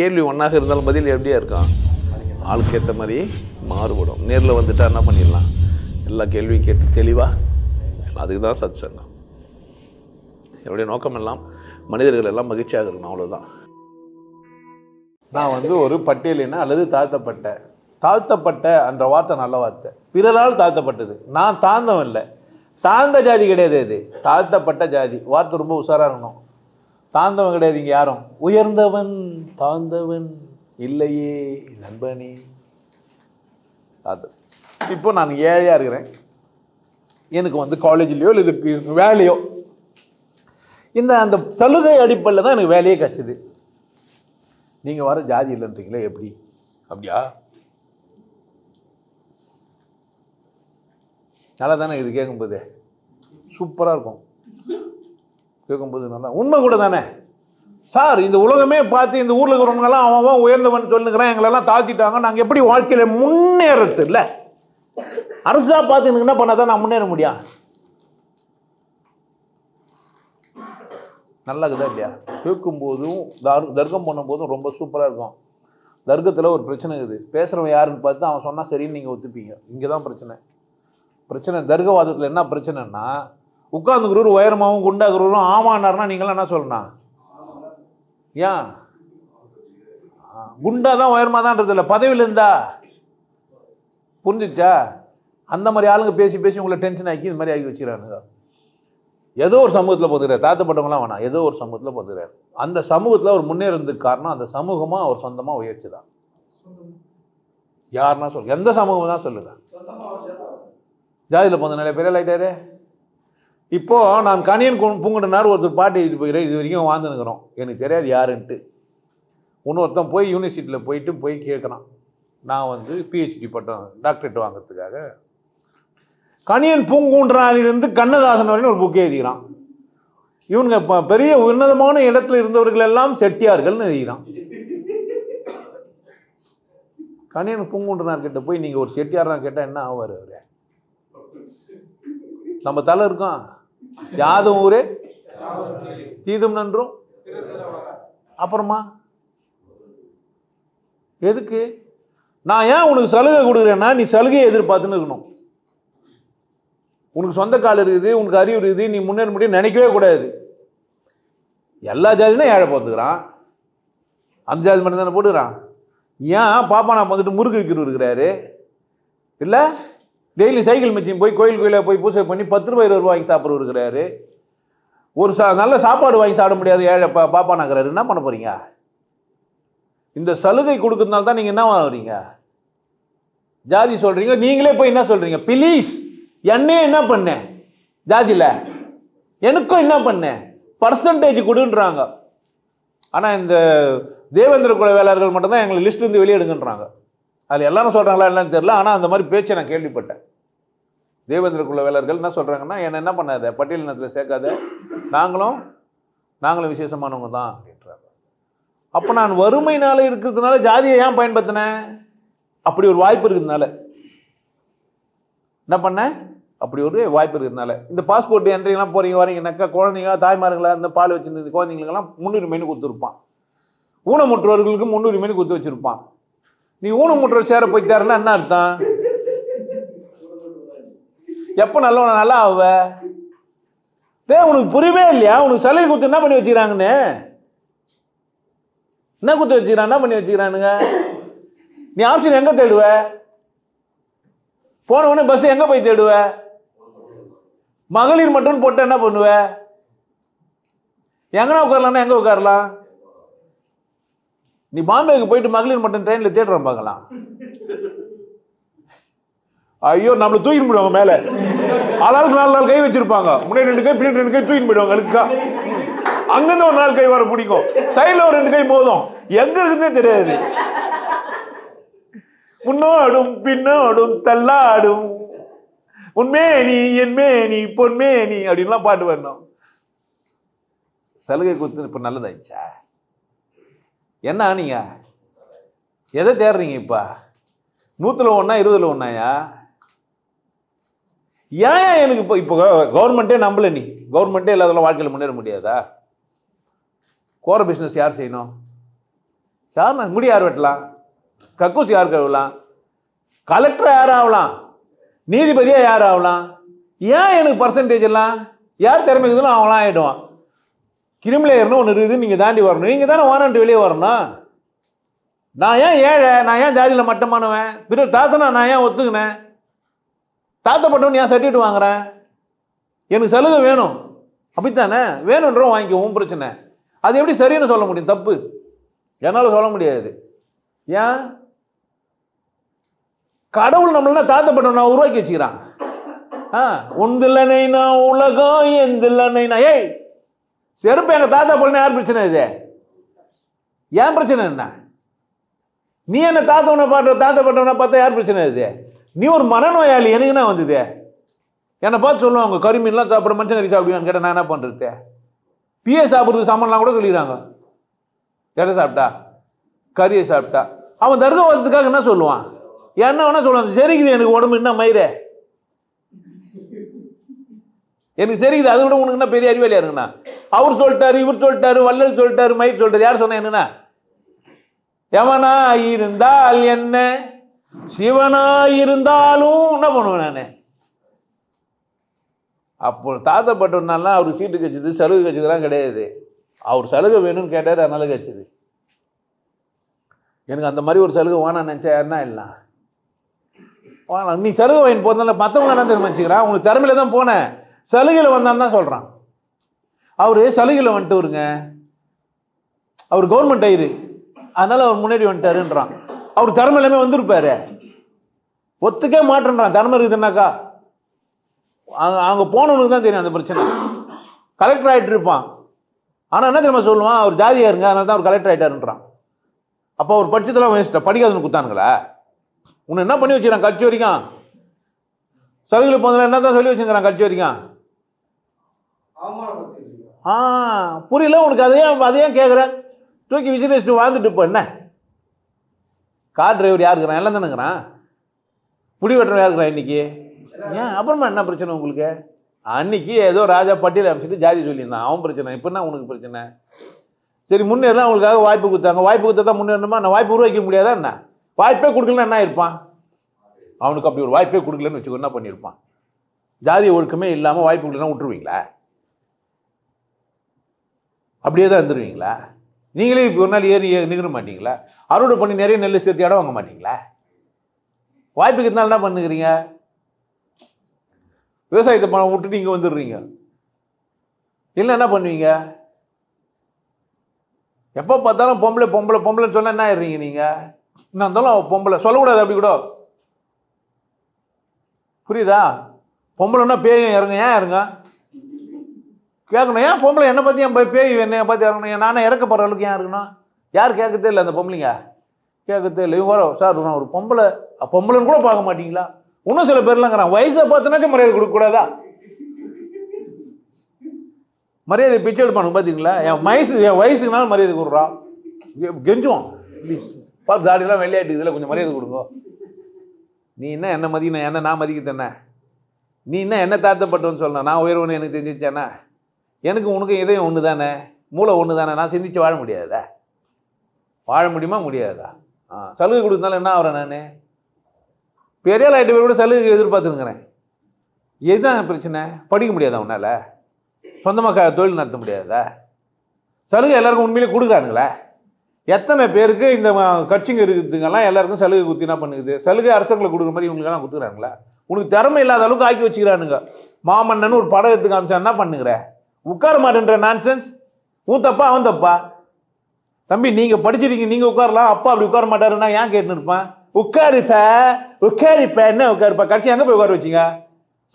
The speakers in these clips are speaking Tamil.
கேள்வி ஒன்றாக இருந்தாலும் பதில் எப்படியா இருக்கும், ஆளுக்கு ஏற்ற மாதிரி மாறுபடும். நேரில் வந்துட்டால் என்ன பண்ணிடலாம், எல்லா கேள்வியும் கேட்டு தெளிவாக. அதுக்கு தான் சத் சங்கம். என்னுடைய நோக்கம் எல்லாம் மனிதர்கள் எல்லாம் மகிழ்ச்சியாக இருக்கணும், அவ்வளோதான். நான் ஒரு பட்டியலின அல்லது தாழ்த்தப்பட்ட என்ற வார்த்தை நல்ல வார்த்தை. பிறரால் தாழ்த்தப்பட்டது. நான் தாழ்ந்தவன் இல்லை, தாழ்ந்த ஜாதி கிடையாது. இது தாழ்த்தப்பட்ட ஜாதி வார்த்தை ரொம்ப உஷாராக இருக்கணும். தாழ்ந்தவன் கிடையாது இங்கே யாரும். உயர்ந்தவன் தாழ்ந்தவன் இல்லையே நண்பனே. அது இப்போ நான் ஏழையாக இருக்கிறேன், எனக்கு காலேஜ்லேயோ இல்லை இது வேலையோ அந்த சலுகை அடிப்படையில் தான் எனக்கு வேலையே கிடச்சிது. நீங்கள் வர ஜாதி இல்லைன்றீங்களே, எப்படி? அப்படியா? நல்லா தானே இது கேட்கும்போது சூப்பராக இருக்கும். கேட்கும்போது நல்லா உண்மை கூட தானே சார். இந்த உலகமே பார்த்து இந்த ஊரில் இருக்கிறவங்கெல்லாம் அவன் உயர்ந்தவன் சொல்லுங்கிறான், எங்களெல்லாம் தாழ்த்திட்டாங்க, நாங்கள் எப்படி வாழ்க்கையில் முன்னேறது இல்லை? அரசாக பார்த்து எனக்கு என்ன பண்ணால் தான் நான் முன்னேற முடியும்? நல்லா இருக்குதா இல்லையா? கேட்கும்போதும் தர்க்கம் பண்ணும்போதும் ரொம்ப சூப்பராக இருக்கும். தர்க்கத்தில் ஒரு பிரச்சனை இருக்குது. பேசுகிறவன் யாருன்னு பார்த்து அவன் சொன்னால் சரின்னு நீங்கள் ஒத்துப்பீங்க. இங்கே தான் பிரச்சனை தர்க்கவாதத்தில் என்ன பிரச்சனைன்னா, உட்காந்துக்கிறவர் உயரமாகவும் குண்டாகிறவரும் ஆமானார்னா நீங்களாம் என்ன சொல்லணும்? ஏன் குண்டா தான் உயரமாக தான்றது இல்லை, பதவியில் இருந்தா புரிஞ்சிச்சா? அந்த மாதிரி ஆளுங்க பேசி உங்களை டென்ஷன் ஆக்கி இந்த மாதிரி ஆக்கி வச்சுக்கிறானுங்க. ஏதோ ஒரு சமூகத்தில் போதுகிறார், தாழ்த்தப்பட்டவங்களாம் வேணாம், ஏதோ ஒரு சமூகத்தில் போதுகிறார். அந்த சமூகத்தில் அவர் முன்னேறதுக்கு காரணம் அந்த சமூகமாக அவர் சொந்தமாக உயர்ச்சி தான். யாருன்னா சொல்லுங்க, எந்த சமூகம் தான் சொல்லுங்க. ஜாதியில் போந்த நிறைய பேர் ஆகிட்டாரு. இப்போது நான் கணியன் பூங்குடனார் ஒருத்தர் பாட்டு எழுதி போகிறேன், இது வரைக்கும் வாழ்ந்துனுக்கிறோம், எனக்கு தெரியாது யாருன்ட்டு. இன்னொருத்தன் போய் யூனிவர்சிட்டியில் போய் கேட்குறான், நான் பிஹெச்டி பட்டம் டாக்டரேட் வாங்கிறதுக்காக. கணியன் பூங்குன்றானிலிருந்து கண்ணதாசன் வரையும் ஒரு புக்கே எழுதிக்கிறான். இவனுங்க பெரிய உன்னதமான இடத்துல இருந்தவர்கள் எல்லாம் செட்டியார்கள்னு எழுதிக்கிறான். கணியன் பூங்குன்றனார் கிட்ட போய் நீங்கள் ஒரு செட்டியார்னா கேட்டால் என்ன ஆவார் அவரு? நம்ம தலை இருக்கோம், யாதும் ஊரே தீதும் நன்றும். அப்புறமா எதுக்கு நான் ஏன் உனக்கு சலுகை கொடுக்குறேன்னா, நீ சலுகையை எதிர்பார்த்துன்னு இருக்கணும். உனக்கு சொந்த கால் இருக்குது, உனக்கு அறிவு இருக்குது, நீ முன்னேற முடியும் நினைக்கவே கூடாது. எல்லா ஜாதியும் தான் ஏழை போத்துக்கிறான், அந்த ஜாதி மட்டும் தானே போட்டுக்கிறான். ஏன் பாப்பா நான் வந்துட்டு முறுக்கு விற்கிறது இருக்கிறாரு, இல்லை டெய்லி சைக்கிள் மிச்சின்னு போய் கோயிலாக போய் பூஜை பண்ணி 10 ரூபாய் 20 ரூபாய் வாங்கி சாப்பிட்றது இருக்கிறாரு. ஒரு நல்ல சாப்பாடு வாங்கி சாப்பிட முடியாது ஏழை பாப்பா நகராரு. என்ன பண்ண போறீங்க? இந்த சலுகை கொடுக்கறதுனால தான் நீங்கள் என்ன ஆகுறீங்க? ஜாதி சொல்றீங்க. நீங்களே போய் என்ன சொல்றீங்க? ப்ளீஸ் என்னையே என்ன பண்ணேன் ஜாதியில், எனக்கும் என்ன பண்ணேன் பர்சன்டேஜ் கொடுன்றாங்க. ஆனால் இந்த தேவேந்திர குல வேளாளர்கள் மட்டும்தான் எங்களை லிஸ்ட்லேருந்து வெளியெடுங்கன்றாங்க. அதில் எல்லாரும் சொல்கிறாங்களா என்னன்னு தெரியல, ஆனால் அந்த மாதிரி பேச்சை நான் கேள்விப்பட்டேன். தேவேந்திர குல வேளாளர்கள் என்ன சொல்கிறாங்கன்னா, என்ன பண்ணாத பட்டியலினத்தில் சேர்க்காத, நாங்களும் விசேஷமானவங்க தான் அப்படின்றாங்க. அப்போ நான் வறுமையினால இருக்கிறதுனால ஜாதியை ஏன் பயன்படுத்தினேன்? அப்படி ஒரு வாய்ப்பு இருக்கிறதுனால என்ன பண்ணேன்? அப்படி ஒரு வாய்ப்பு இருக்கிறதுனால. இந்த பாஸ்போர்ட் என்ட்ரிலாம் போகிறீங்க வரீங்கன்னாக்கா குழந்தைங்க தாய்மார்களாக இந்த பால் வச்சுருந்த குழந்தைங்களுக்கெல்லாம் முன்னுரிமைன்னு கொடுத்துருப்பான். ஊனமுற்றவர்களுக்கு முன்னுரிமைன்னு கொடுத்து வச்சுருப்பான். நீ ஊனமுற்றவர் சேர போய் தரேன்னா என்ன அர்த்தம்? எப்போ நல்லா ஆவ? உனக்கு புரியவே இல்லையா? உனக்கு சலுகை கொடுத்து என்ன பண்ணி வச்சுக்கிறாங்கன்னு? என்ன கொடுத்து வச்சுக்கிறான், என்ன பண்ணி வச்சுக்கிறானுங்க? நீ ஆப்ஷன் எங்கே தேடுவ? போன உடனே பஸ் எங்கே போய் தேடுவ? மகளிர் மட்டும் போட்டு என்ன பண்ணுவ? எங்கன்னா உட்காரலாம்னா எங்கே உட்காரலாம்? நீ பாம்பேக்கு போயிட்டு மகளிர் மட்டும் ட்ரெயினில் தேடுறோம் பார்க்கலாம். ஐயோ நம்மளை தூக்கிட்டு போயிடுவாங்க மேலே. ஆளாளுக்கு 4 நாள் கை வச்சிருப்பாங்க. முன்னாடி 2 கை பின்னாடி 2 கை தூக்கிட்டு போயிடுவாங்க. அதுக்கா அங்கிருந்து ஒரு 4 கை வர பிடிக்கும், சைடில் ஒரு 2 கை போதும், எங்க இருக்குதே தெரியாது. முன்னோடும் பின்னோடும் தள்ளாடும் உன்மேனி என்மேனி பொன்மேனி அப்படின்லாம் பாட்டு வரணும். சலுகை கொடுத்து இப்போ நல்லதாயிடுச்சா? என்ன நீங்க எதை தேடுறீங்க? இப்போ 100ல் 1 20ல் 1 ஏன் எனக்கு இப்போ கவர்மெண்ட்டே நம்பல. நீ கவர்மெண்ட்டே இல்லாதெல்லாம் வாழ்க்கையில் முன்னேற முடியாதா? கோர பிஸ்னஸ் யார் செய்யணும்? யாருண்ணா முடி யார் வெட்டலாம்? கக்கூசி யார் கழுவலாம்? கலெக்டர் யார் ஆகலாம்? நீதிபதியாக யார் ஆகலாம்? ஏன் எனக்கு பர்சன்டேஜ் எல்லாம் யார் திறமைக்குதுன்னு அவங்களாம் ஆகிடுவான். கிரிமிலேயர்னு ஒன்று இருக்குது, நீங்கள் தாண்டி வரணும். நீங்கள் தானே ஓனன்ட்டு வெளியே வரணும். நான் ஏன் ஏழை? நான் ஏன் ஜாதியில் மட்டமானவன்? பிறர் தாத்தனா நான் ஏன் ஒத்துக்கினேன்? தாத்தப்பட்டவன் ஏன் சர்டிஃபிகேட் வாங்குறேன்? எனக்கு சலுகை வேணும். அப்படித்தானே வேணுன்றோம், வாங்கிக்குவோம், பிரச்சனை. அது எப்படி சரின்னு சொல்ல முடியும்? தப்பு என்னால் சொல்ல முடியாது. ஏன்? கடவுள் நம்மள தாத்தப்பட்டவன் உருவாக்கி வச்சுக்கிறான். உந்தில்லனைனா உலகம் எந்தில்லனைனா. ஏய், செருப்பு எங்க தாத்தா போலனா யார் பிரச்சனை? இது ஏன் பிரச்சனை? என்ன நீ என்ன தாத்தவனை பாட்டு தாத்தப்பட்டவனை பார்த்தா யார் பிரச்சனை? இது நீ ஒரு மனநோயாளி. எனக்கு என்ன வந்தது? என்னை பார்த்து சொல்லுவாங்க, கருமீன்லாம் சாப்பிட மனுஷன் கறி சாப்பிடுவான்னு கேட்டால் நான் என்ன பண்ணுறது? பிஏ சாப்பிட்றதுக்கு சாமான்லாம் கூட சொல்லிடுறாங்க. எதை சாப்பிட்டா? கறியை சாப்பிட்டா. அவன் தர்க்க வரதுக்காக என்ன சொல்லுவான்? என்ன வேணா சொல்லுவான், சரிக்குது எனக்கு உடம்பு என்ன மயிறு, எனக்கு சரிக்குது, அதை விட உனக்கு என்ன பெரிய அறிவாளியா இருக்குண்ணா? அவர் சொல்லிட்டாரு, இவர் சொல்லிட்டாரு, வள்ளல் சொல்லிட்டாரு, மயிர் சொல்லிட்டாரு. யார் சொன்ன? என்னன்னா எவனா இருந்தால் என்ன, சிவனா இருந்தாலும் என்ன பண்ணுவேன் நான்? அப்போ தாத்தப்பட்டவனாலாம் அவர் சீட்டு கட்சிது, சலுகை கட்சிதெல்லாம் கிடையாது. அவர் சலுகை வேணும்னு கேட்டார், அதனால கட்சிது. எனக்கு அந்த மாதிரி ஒரு சலுகை வேணாம் நினச்சா யாருன்னா இல்லை வேணாம். நீ சலுகை வாங்கி போகிறதுனால மற்றவங்க என்ன தெரியுமா வச்சுக்கிறான்? உங்களுக்கு திறமையில தான் போனேன், சலுகையில் வந்தான்னு தான் சொல்கிறான். அவர் சலுகையில் வந்துட்டு வருங்க, அவர் கவர்மெண்ட் ஆயிரு, அதனால அவர் முன்னாடி வந்துட்டாருன்றான். அவர் திறமை எல்லாமே வந்திருப்பாரு, ஒத்துக்கே மாட்டேன்றான். திறமை இருக்குதுன்னாக்கா அங்கே போனவனுக்கு தான் தெரியும் அந்த பிரச்சனை. கலெக்டர் ஆகிட்டு இருப்பான், ஆனால் என்ன தெரியுமா சொல்லுவான்? அவர் ஜாதியா இருங்க, அதனால தான் அவர் கலெக்டர் ஆகிட்டாருன்றான். அப்போ அவர் படிச்சதெல்லாம் வேஸ்ட்டா? படிக்காதுன்னு குத்தானுங்களா? உன்னை என்ன பண்ணி வச்சுக்கிறான் கட்சி வரைக்கும்? சலுகையில் போனதில் என்ன தான் சொல்லி வச்சுக்கிறான் கட்சி வரைக்கும்? புரியல உனக்கு? அதையும் கேட்குறேன். தூக்கி விசிலிஸ்ட்டு வாழ்ந்துட்டு இப்போ என்ன? கார் டிரைவர் யார் இருக்கிறான்? எல்லாம் தானே இருக்கிறான். முடி வெட்டுறவன் யார் இருக்கிறான் இன்னைக்கு? ஏன் அப்புறமா என்ன பிரச்சனை உங்களுக்கு? அன்னைக்கு ஏதோ ராஜா பட்டியல் அமைச்சிட்டு ஜாதி சொல்லியிருந்தான், அவன் பிரச்சனை. இப்போ என்ன உனக்கு பிரச்சனை? சரி, முன்னேறலாம், அவங்களுக்காக வாய்ப்பு கொடுத்தாங்க, வாய்ப்பு கொடுத்தா தான் முன்னேறணுமா? நான் வாய்ப்பு உருவாக்க முடியாதா என்ன? வாய்ப்பே கொடுக்கலன்னா என்ன இருப்பான்? அவனுக்கு அப்படி ஒரு வாய்ப்பே கொடுக்கலன்னு வச்சுக்கோ, என்ன பண்ணியிருப்பான்? ஜாதி ஒழுக்கமே இல்லாமல் வாய்ப்பு கொடுக்கலன்னா விட்டுருவீங்களா? அப்படியே தான் இருந்துருவீங்களா? நீங்களே இப்போ ஒரு நாள் ஏறி நிகழ மாட்டீங்களா? அறுவடை பண்ணி நிறைய நெல் சேர்த்து இடம் வாங்க மாட்டீங்களா? வாய்ப்புக்கு இருந்தாலும் என்ன பண்ணுகிறீங்க? விவசாயத்தை பணம் விட்டுட்டு இங்கே வந்துடுறீங்க. இல்லை என்ன பண்ணுவீங்க? எப்போ பார்த்தாலும் பொம்பளை பொம்பளை பொம்பளைன்னு சொன்னால் என்ன ஆயிடுறீங்க நீங்கள்? என்ன இருந்தாலும் பொம்பளை சொல்லக்கூடாது, அப்படி கூட புரியுதா? பொம்பளைன்னா பேயும் இறங்க. ஏன் இறங்க கேட்கணும்? ஏன் பொம்பளை என்னை பற்றி என் பேய் என்னை பார்த்து இறங்கணும்? நானே இறக்கப்படுற அளவுக்கு ஏன் இருக்கணும்? யார் கேட்கத்தே இல்லை, அந்த பொம்பளைங்க கேட்கத்தே இல்லை. இவங்க வர சார் நான் ஒரு பொம்பளைன்னு கூட பார்க்க மாட்டீங்களா? இன்னும் சில பேர்லாங்கிறான், வயசை பார்த்துனாச்சும் மரியாதை கொடுக்கக்கூடாதா? மரியாதை பிச்சை எடுப்பானுங்க பார்த்தீங்களா? என் வயசுக்குனாலும் மரியாதை கொடுறான், கெஞ்சுவான். ப்ளீஸ் பார்த்து தாடியெல்லாம் வெள்ளையாட்டு இதில் கொஞ்சம் மரியாதை கொடுங்க. நீ என்ன மதிக்கணும்? என்ன நான் மதிக்கத்தேண்ணே? நீ என்ன தாத்தப்பட்டவன்னு சொல்லணும்? நான் உயர்வுன்னு எனக்கு தெரிஞ்சிச்சேண்ணே? எனக்கு உனக்கு இதயம் ஒன்று தானே, மூளை ஒன்று தானே. நான் சிந்திச்சு வாழ முடியாதா? வாழ முடியுமா? முடியாதா? சலுகை கொடுத்தனால என்ன ஆகிறேன்? நான் பெரிய ஆகிட்ட கூட சலுகை எதிர்பார்த்துருக்கிறேன். எதுதான் பிரச்சனை? படிக்க முடியாதா உன்னால்? சொந்தமாக தொழில் நடத்த முடியாதா? சலுகை எல்லாருக்கும் உண்மையிலே கொடுக்குறானுங்களே? எத்தனை பேருக்கு இந்த கட்சிங்க இருக்குதுங்கெல்லாம் எல்லாருக்கும் சலுகை குத்தி என்ன பண்ணுது? சலுகை அரசர்களை கொடுக்குற மாதிரி இவங்களுக்கெல்லாம் கொடுத்துக்கிறாங்களா? உனக்கு திறமை இல்லாத அளவுக்கு ஆக்கி வச்சுக்கிறானுங்க. மாமன்னன் ஒரு படம் எடுத்து காமிச்சா என்ன பண்ணுகிற? உட்கார மாட்டேன்ற நான்சென்ஸ். உன் தப்பா அவன் தப்பா? தம்பி நீங்கள் படிச்சிருக்கீங்க, நீங்கள் உட்காரலாம், அப்பா அப்படி உட்கார மாட்டாருன்னா ஏன் கேட்டுன்னு இருப்பான்? உட்காரிப்ப என்ன உட்காருப்பா? கட்சி எங்கே போய் உட்கார வச்சிங்க?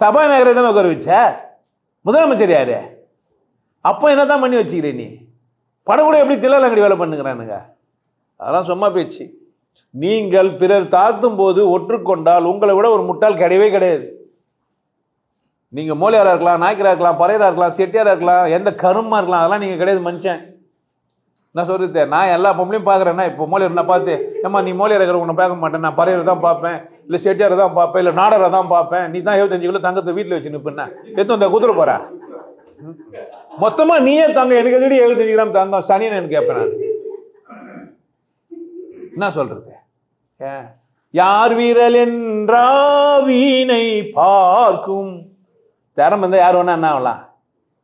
சபாநாயகரை தானே உட்கார வச்ச? முதலமைச்சர் யாரு? அப்போ என்ன தான் பண்ணி வச்சுக்கிறேன் நீ? படம் கூட எப்படி தில்லாலங்கடி வேலை பண்ணுங்கிறானுங்க. அதெல்லாம் சும்மா பேச்சு. நீங்கள் பிறர் தாழ்த்தும் போது ஒற்றுக்கொண்டால் உங்களை விட ஒரு முட்டாள் கிடையவே கிடையாது. நீங்கள் மோலியாராக இருக்கலாம், நாய்க்கராக இருக்கலாம், பறையராக இருக்கலாம், செட்டியாராக இருக்கலாம், எந்த கருமா இருக்கலாம், அதெல்லாம் நீங்கள் கிடையாது மனுஷன். நான் சொல்லிட்டு நான் எல்லா பொம்பளையும் பார்க்குறேன்னா, இப்போ மோலியார் நான் பார்த்து ஏம்மா நீ மோலியார் இருக்கிற உன்னை பார்க்க மாட்டேன், நான் பறையரை தான் பார்ப்பேன், இல்லை செட்டியாரை தான் பார்ப்பேன், இல்லை நாடரை தான் பார்ப்பேன். நீ தான் 75 கிலோ தங்கத்தை வீட்டில் வச்சு நிற்பேன், எடுத்து வந்த குதிரை போகிற மொத்தமாக நீயே தாங்க, எனக்கு எதுடி 75 கிராம் தங்கம் சனின்னு எனக்கு கேட்பேன் நான். என்ன சொல்றது? யார் வீரல் என்றா வீணை பார்க்கும். திறமை இருந்தால் யார் வேணா என்ன ஆகலாம்.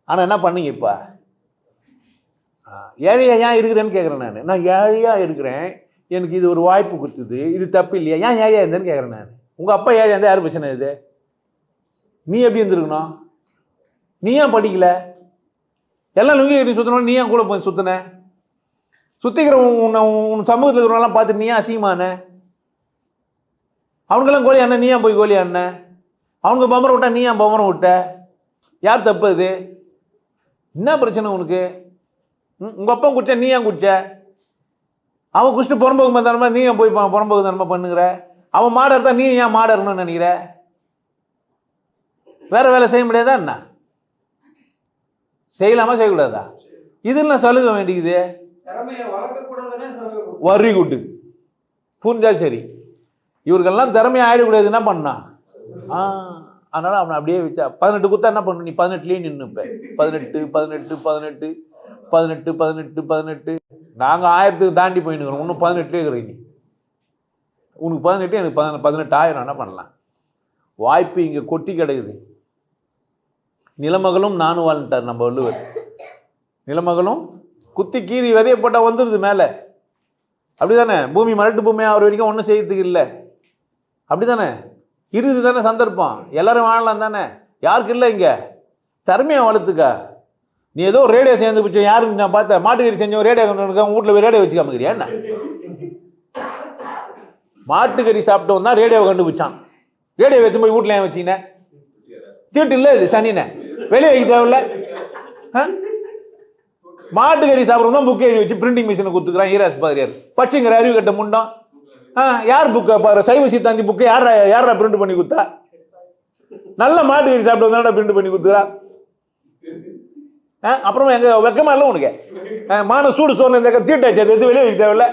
ஆனால் என்ன பண்ணுங்க இப்போ? ஏழையா ஏன் இருக்கிறேன்னு கேட்குறேன். நான் ஏழையாக இருக்கிறேன், எனக்கு இது ஒரு வாய்ப்பு கொடுத்தது, இது தப்பு இல்லையா? ஏன் ஏழையாக இருந்தேன்னு கேட்குறேன் நான். உங்கள் அப்பா ஏழையாக இருந்தால் யார் பிரச்சனை? இது நீ எப்படி இருந்திருக்கணும்? நீ ஏன் படிக்கல? எல்லாம் லுங்கி கட்டி சுற்றணும், நீ ஏன் கூட போய் சுற்றின? சுற்றிக்கிற உன் சமூகத்தில் இருக்கிறவங்களாம் பார்த்துட்டு நீ ஏன் அசிங்கமான? அவனுக்கெல்லாம் கோழி அண்ணன், நீ ஏன் போய் கோழி அண்ணன்? அவங்க பம்பரம் விட்டா நீ ஏன் பம்பரம் விட்ட? யார் தப்பு அது? என்ன பிரச்சனை உனக்கு? உங்கள் அப்பா குடிச்சா நீ ஏன் குடிச்ச? அவன் குடிச்சிட்டு புறம்போக்கு தரமா நீ ஏன் போய் புறம்போக்கு தரமா பண்ணுகிற? அவன் மாடு இருந்தால் நீ ஏன் மாடு இருக்கணும்னு நினைக்கிற? வேற வேலை செய்ய முடியாதா என்ன? செய்யலாமா செய்யக்கூடாதா? இதெல்லாம் சலுகை வேண்டிக்குது. வரி கூட்டு புரிஞ்சா சரி. இவருக்கெல்லாம் திறமையாக ஆயிடக்கூடாது. என்ன பண்ணா? அதனால அவனை அப்படியே வச்சா 18 குத்தா என்ன பண்ணு? நீ 18லயே நின்றுப்ப. 18 18 18 18 18 18 நாங்கள் 1000க்கு தாண்டி போயின்னுக்கிறோம். இன்னும் 18லயே இருக்கிறீங்க. நீ உனக்கு 18, எனக்கு 18,000. என்ன பண்ணலாம்? வாய்ப்பு இங்கே கொட்டி கிடக்குது. நிலமகளும் நானும் வாழ்ந்துட்டார் நம்ம வள்ளுவர். நிலமகளும் குத்தி கீறி விதைய போட்டால் வந்துடுது மேலே. அப்படி தானே? பூமி மரட்டு பூமியாக அவர் வரைக்கும் ஒன்றும் செய்யறதுக்கு இல்லை. அப்படி தானே? இறுதி தானே சந்தர்ப்பம். எல்லாரும் வாழலாம் தானே? யாருக்கு இல்லை இங்கே? திறமையாக வளர்த்துக்கா. நீ ஏதோ ரேடியோ சேர்ந்து பிடிச்ச யாருக்கு நான் பார்த்தேன், மாட்டுக்கறி செஞ்சவன் ரேடியோ கொண்டு வீட்டில் போய் ரேடியோ வச்சுக்காமக்கிறியா என்ன? மாட்டுக்கறி சாப்பிட்டவன் தான் ரேடியோவை கண்டுபிடிச்சான். ரேடியோ வச்சு போய் வீட்டில் ஏன் வச்சிங்க? தீட்டு இல்லை இது, சனினே வெளியே வைக்க தேவையில்ல. மாட்டுக்கறி சாப்பிட்றது தான் புக்கை எழுதி வச்சு பிரிண்டிங் மிஷினை கொடுத்துக்கிறான் ஈராஸ் பாதிரியார். பச்சைங்கிற அறிவு கட்ட முண்டம். யார் புக்கை பாரு? சைவ சித்தாந்தி புக்கை யாரா பிரிண்ட் பண்ணி கொடுத்தா? நல்ல மாட்டுக்கறி சாப்பிட்டு வந்தா பிரிண்ட் பண்ணி கொடுத்துறா. அப்புறமா எங்க வெக்கமா இல்லை உனக்கு? மான சூடு சோறு இந்த தீட்டாச்சு, அது எடுத்து வெளியே வைக்க தேவையில்ல.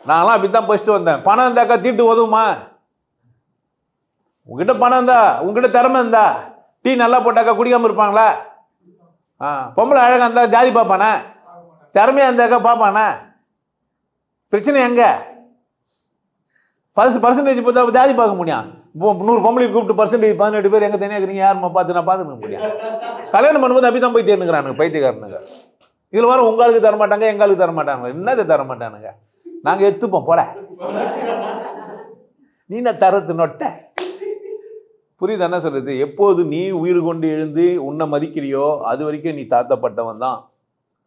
நான்லாம் அப்படித்தான் பசிட்டு வந்தேன். பணம் இருந்தாக்கா தீட்டு உதவுமா? உங்ககிட்ட பணம் இருந்தா, உங்ககிட்ட திறமை இருந்தா டீ நல்லா போட்டாக்கா குடிக்காம இருப்பாங்களா? பொம்பளை அழகா இருந்தா ஜாதி பார்ப்பானே? திறமையா இருந்தாக்கா பார்ப்பானே? பிரச்சனை எங்க? 10% பார்த்தா ஜாதி பார்க்க முடியும். 100 பொம்பளைக்கு கூப்பிட்டு பர்சன்டேஜ் 18 பேர் எங்க தனியாக இருக்கிறீங்க, யாருமா பார்த்து நான் பார்த்துக்க முடியும். கல்யாணம் பண்ணும்போது அப்படி தான் போய் தேர்னுக்கிறானுங்க பைத்தியக்காரனுங்க. இதில் வர உங்களுக்கு தர மாட்டாங்க, எங்களுக்கு தர மாட்டாங்க. என்னதை தர மாட்டானுங்க? நாங்கள் எடுத்துப்போம் போல. நீ நான் தரத்து நொட்ட. புரியுது என்ன சொல்றது? எப்போது நீ உயிர் கொண்டு எழுந்து உன்னை மதிக்கிறியோ அது வரைக்கும் நீ தாழ்த்தப்பட்டவன் தான்.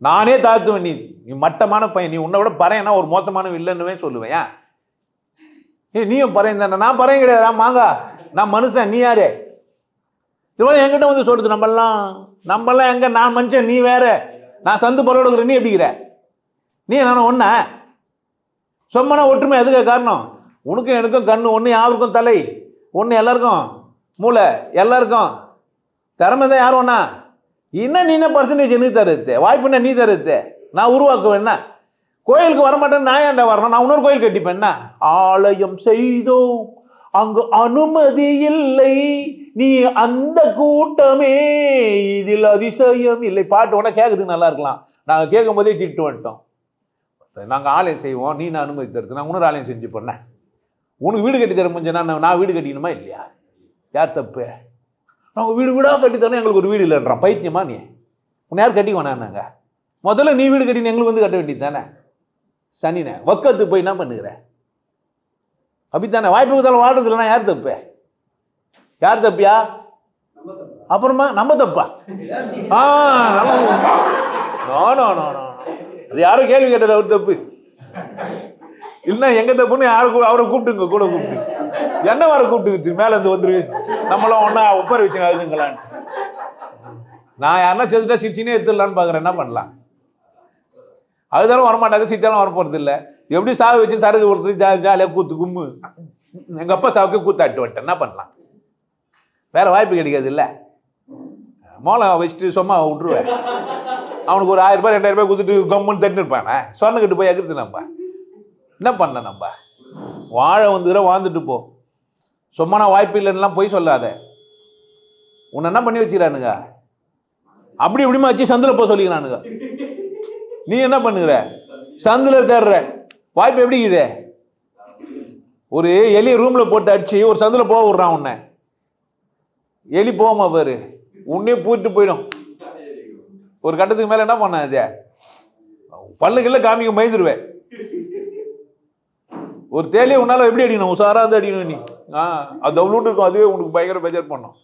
நானே தாழ்த்துவேன். நீ மட்டமான பையன். நீ உன்னை விட பறையனா ஒரு மோசமான இல்லைன்னுவே சொல்லுவேன். நீயும் பறையன் தானே? நான் பறையன் கிடையாது, மாங்கா. நான் மனுஷன், நீ யாரு? இதுவரை என்கிட்ட வந்து சொல்றது நம்மெல்லாம் எங்க? நான் மனுஷன், நீ வேற. நான் சந்து பொருளோட இருக்கிற, நீ எப்படிங்கிற? நீ நானும் ஒண்ணா? சொம்மனா ஒற்றுமை எதுக்கு காரணம்? உனக்கும் எனக்கும் கண்ணு ஒன்று, யாருக்கும் தலை ஒன்று, எல்லாருக்கும் மூளை, எல்லாருக்கும் திறமை தான். யாரும் ஒன்றா? இன்னும் நீ என்ன பர்சன்டேஜ் எனக்கு தருது? வாய்ப்புன்னா நீ தருது, நான் உருவாக்குவேன்னா? கோயிலுக்கு வரமாட்டேன்னு நான் ஏன்டா வரணும்? நான் இன்னொரு கோயில் கட்டிப்பேன்னா? ஆலயம் செய்தோம் அங்கு அனுமதி இல்லை, நீ அந்த கூட்டமே இதில் அதிசயம் இல்லை. பாட்டு உடனே கேட்குறதுக்கு நல்லா இருக்கலாம். நாங்கள் கேட்கும் போதே திட்டு வந்துட்டோம். நாங்கள் ஆலயம் செய்வோம், நீ நான் அனுமதி தருது, நான் இன்னொரு ஆலயம் செஞ்சு பண்ணேன். உனக்கு வீடு கட்டி தர முடிஞ்சா நான் வீடு கட்டிக்கணுமா இல்லையா? யார் தப்பு? நாங்கள் வீடு வீடாக கட்டி தரோம், எங்களுக்கு ஒரு வீடு இல்லைன்றான். பைத்தியமா நீ? உன்னை யார் கட்டி வேணாங்க? முதல்ல நீ வீடு கட்டின்னு எங்களுக்கு வந்து கட்ட வேண்டியது தானே? சனினே வக்கத்து போய் என்ன பண்ணுகிற? அப்படித்தானே? வாய்ப்பு கொடுத்தாலும் வாழ்றது இல்லைன்னா யார் தப்பு? யார் தப்பியா? அப்புறமா நம்ம தப்பா? அது யாரும் கேள்வி கேட்டது அவர் தப்பு இல்லைன்னா எங்க தப்புன்னு யாரும் அவரை கூப்பிட்டுங்க, கூட கூப்பிட்டு என்ன வர கூப்பிட்டுச்சு மேல இருந்து வந்துரு, நம்மளாம் ஒன்னா உட்கார வச்சுங்க அதுங்களான்னு. நான் யாருன்னா செத்துட்டா சிரிச்சினே எடுத்துடலான்னு பாக்குறேன். என்ன பண்ணலாம்? அதுதாலும் வரமாட்டாங்க, சிரிச்சாலும் வர போறது இல்லை. எப்படி சாவு வச்சு சரக்கு கொடுத்து ஜாலியாக கூத்து கும்மு. எங்க அப்பா சாவுக்கு கூத்தாட்டு வந்துட்டேன். என்ன பண்ணலாம்? வேற வாய்ப்பு கிடைக்காது இல்லை. மோளை வச்சுட்டு சும்மா விட்டுருவேன். அவனுக்கு ஒரு 1000 ரூபாய் 2000 ரூபாய் கொடுத்துட்டு கம்முன்னு தட்டு இருப்பானே. சொன்னக்கிட்டு போய் எகிறது நம்ம என்ன பண்ண? நம்ம வாழ வந்துக்கிற வாழ்ந்துட்டு போ. சும்மா நான் வாய்ப்பு இல்லைன்னா போய் சொல்லாத. உன்னை என்ன பண்ணி வச்சுக்கிறானுங்க? அப்படி இப்படிமா வச்சு சந்தில் போக சொல்லிக்கிறானுங்க. நீ என்ன பண்ணுகிற? சந்தில் தேடுற வாய்ப்பு எப்படி இது? ஒரு எலி ரூம்ல போட்டு அடிச்சு ஒரு சந்தில் போக விடுறான் உன்னை. எலி போமா பாரு, உன்னே பூட்டு போயிடும். ஒரு கட்டத்துக்கு மேல என்ன பண்ண, அது பல்லுக்குள்ள காமிக்க பயந்துருவேன். ஒரு தேலியை உன்னால எப்படி அடிக்கணும், உஷாரா வந்து அடிக்கணும் நீ. அது அவ்வளோட்டு இருக்கும், அதுவே உனக்கு பயங்கர பெஜர் பண்ணும்.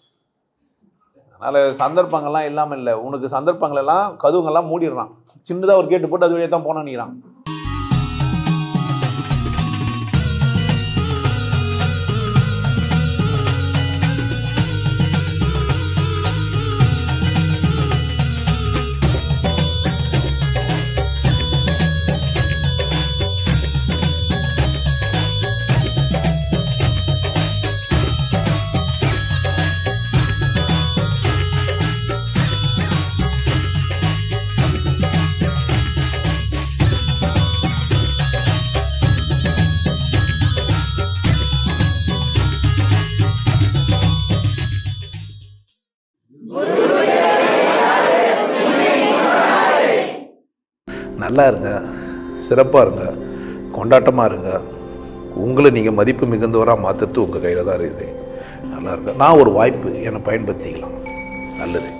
அதனால சந்தர்ப்பங்கள்லாம் இல்லாமல் இல்லை, உனக்கு சந்தர்ப்பங்கள் எல்லாம் கதவுங்கள்லாம் மூடிடுறான். சின்னதாக ஒரு கேட்டு போட்டு அது வழியாக தான் போன நிற்கிறான். நல்லா இருங்க, சிறப்பாக இருங்க, கொண்டாட்டமாக இருங்க. உங்களை நீங்கள் மதிப்பு மிகுந்தவராக மாற்றுறது உங்கள் கையில் தான் இருக்குது. நல்லா இருங்க. நான் ஒரு வாய்ப்பு என்னை பயன்படுத்திக்கலாம். நல்லது.